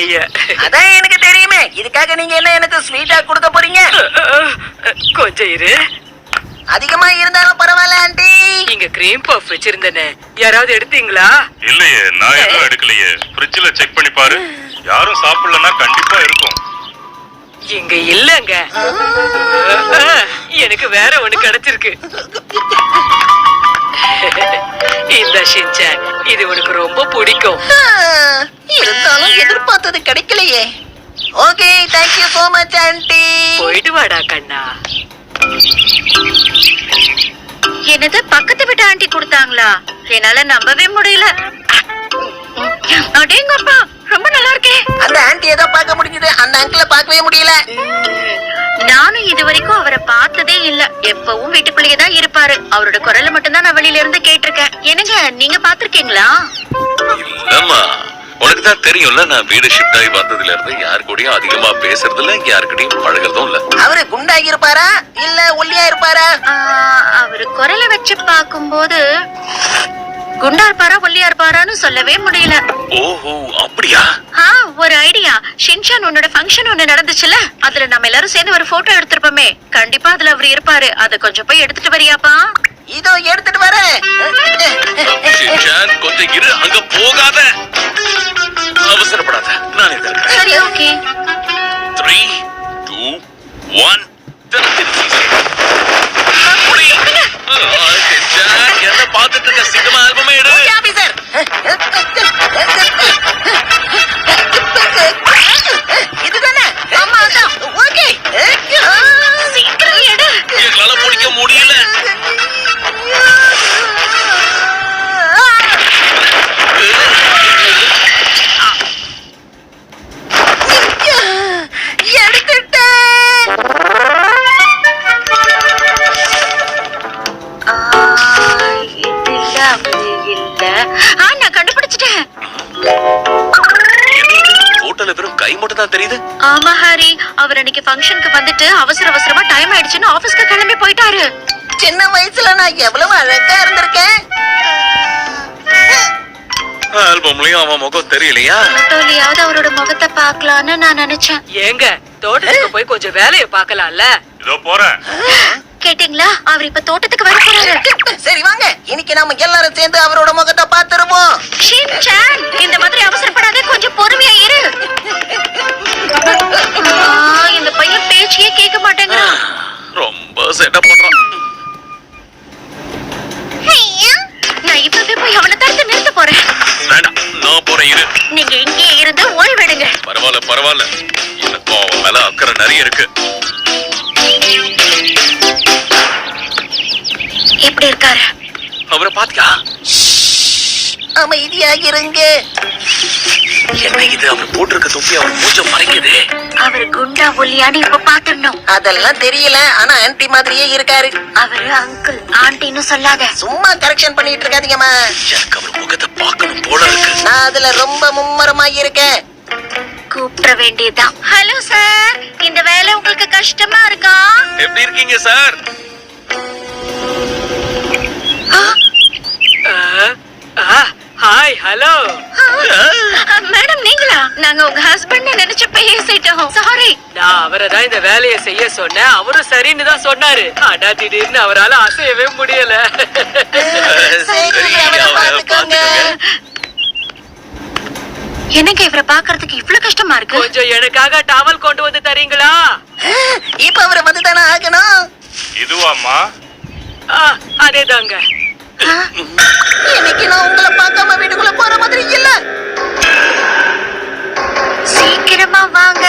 பையன். அதான் எனக்கு தெரியுமே. இதுக்காக நீங்க என்ன எனக்கு ஸ்வீட்டா கொடுக்க போறீங்க? கொஞ்சம் இரு. அதிகமா இருந்தாலும் பரவாயில்ல ஆண்டி. இங்க கிரீம் பஃப் வச்சிருந்தேனே, யாராவது எடுத்தீங்களா? இல்லையே, நான் எதுவும் எடுக்கலையே. ஃப்ரிட்ஜ்ல செக் பண்ணி பாரு. யாரும் சாப்பிடலன்னா கண்டிப்பா இருக்கும். இங்க இல்லங்க. எனக்கு வேற ஒண்ணு கிடைச்சிருக்கு. இந்த ஷின்சான், இது உனக்கு ரொம்ப பிடிக்கும். இருந்தாலும் எதிர்பார்த்தது கிடைக்கலையே. Okay, thank you so much aunty. போயிட்டு வாடா கண்ணா. என்னது பக்கத்து வீட்டு ஆண்டி கொடுத்தாங்களா? என்னால நம்பவே முடியல. அடேங்கப்பா, ரொம்ப நல்லா இருக்கே. அந்த ஆண்டி ஏதோ பார்க்க முடிஞ்சது, அந்த அங்கிள பார்க்கவே முடியல. நானும் இது வரைக்கும் அவரை பார்த்ததே இல்ல. எப்பவும் வீட்டுக்குள்ளேயே தான் இருப்பாரு. அவரோட குரலை மட்டும் தான் நான் வெளியில இருந்து கேட்டிருக்கேன். என்னங்க, நீங்க பாத்திருக்கீங்களா? இல்லம்மா, உனக்கு தான் தெரியும்ல, நான் வீடு ஷிஃப்ட் ஆகி வந்ததுல இருந்து யாரு கூடயும் அதிகமா பேசுறது இல்ல, யாருக்கிட்டையும் பழகிறதும் இல்ல. அவரு குண்டாகி இருப்பாரா இல்ல ஒல்லியா இருப்பாரா? அவரு குரலை வச்சு பாக்கும்போது குண்டா இருப்பாரா ஒல்லியா இருப்பாரான்னு சொல்லவே முடியல. ஓஹோ, அப்படியா? ஒரு ஐடியா. ஷின்சான், உன்னோட ஃபங்க்ஷன் ஒண்ணு நடந்துச்சுல, அதுல நம்ம எல்லாரும் சேர்ந்து ஒரு போட்டோ எடுத்திருப்போமே. கண்டிப்பா அதுல அவர் இருப்பாரு. அத கொஞ்சம் போய் எடுத்துட்டு வரியாப்பா? இதோ எடுத்துட்டு வரேன். ஷின்சான், கொஞ்சம் இரு, அங்க போகாத. அவசரப்படாத, நான் இருக்கேன். சரி, ஓகே. 3, 2, 1. என்ன பாத்துட்டு இருக்க? சினிமா ஆல்பமே எடு. ஆபீசர், இதுதானே? ஆமா, அதான். ஓகே, சீக்கிரம் எடு. எங்களால பிடிக்க முடியல. நான் கண்டுபிடிச்சிட்டேன். போட்டோல வெறும் கை மட்டும் தான் தெரியுது. ஆமா ஹாரி, அவர் அன்னைக்கு ஃபங்க்ஷனுக்கு வந்துட்டு அவசரமா டைம் ஆயிடுச்சுன்னு ஆபீஸ்க்கு கிளம்பி போயிட்டாரு. சின்ன வயசுல நான் எவ்வளவு அழகா இருந்திருக்கேன். ஆல்பம்லயும் அவன் முகம் தெரியலையா? போட்டோலயாவது அவரோட முகத்தை பார்க்கலான்னு நான் நினைச்சேன். ஏங்க, தோட்டத்துக்கு போய் கொஞ்சம் வேலையை பார்க்கலாம்ல? இதோ போறேன். கேட்டீங்களா? அவர் இப்ப தோட்டத்துக்கு வர போறாரு. சரி வாங்க, இன்னைக்கு நாம எல்லாரும் சேர்ந்து அவரோட முகத்தை பார்த்துருவோம். ஷின்சான், இந்த மாதிரி அவசரப்படாத, கொஞ்சம் பொறுமையா இரு. இந்த பையன் பேச்சையே கேட்க மாட்டேங்கிறான். ரொம்ப செட்டப் பண்றான். நான் இப்பவே போய் அவனை தடுத்து நிறுத்த போறேன். வேண்டாம், நான் போறேன், இரு. நீங்க இங்கே இருந்து ஓய்வெடுங்க. பரவாயில்ல, எனக்கும் அவன் மேல அக்கறை நிறைய இருக்கு. எப்படி இருக்காரு? அவரை பாத்தியா? அமைதியாக இருங்க. என்ன இது, அவர் போட்டிருக்க தொப்பி அவர் மூஞ்ச மறைக்குது. அவர் குண்டா ஒல்லியான்னு இப்ப பாத்துடணும். அதெல்லாம் தெரியல, ஆனா ஆன்டி மாதிரியே இருக்காரு. அவரு அங்கிள் ஆண்டின்னு சொல்லாத. சும்மா கரெக்ஷன் பண்ணிட்டு இருக்காதீங்கம்மா. எனக்கு அவர் முகத்தை பார்க்கணும் போல இருக்கு. நான் அதுல ரொம்ப மும்மரமா இருக்கேன். கூப்பிட வேண்டியதுதான். ஹலோ சார், இந்த வேலை உங்களுக்கு கஷ்டமா இருக்கா? எப்படி இருக்கீங்க சார்? Hi, hello. மேடம், நீங்களா? நாங்க உங்க ஹஸ்பண்ட் நினைச்சு பேசிட்டோம். சாரி. நான் அவரை தான் இந்த வேலையை செய்ய சொன்னேன். அவரும் சரின்னு தான் சொன்னாரு. ஆனா திடீர்னு அவரால அசையவே முடியல. எனக்கு இவரை பாக்குறதுக்கு இவ்வளவு கஷ்டமா இருக்கு. கொஞ்சம் எனக்காக டவல் கொண்டு வந்து தரீங்களா? இப்ப அவரை வந்துதானே ஆகணும். இதுவாம்மா? அதேதாங்க. இன்னைக்கு நான் உங்களை பார்க்காம வீட்டுக்குள்ள போற மாதிரி இல்ல. சீக்கிரமா வாங்க.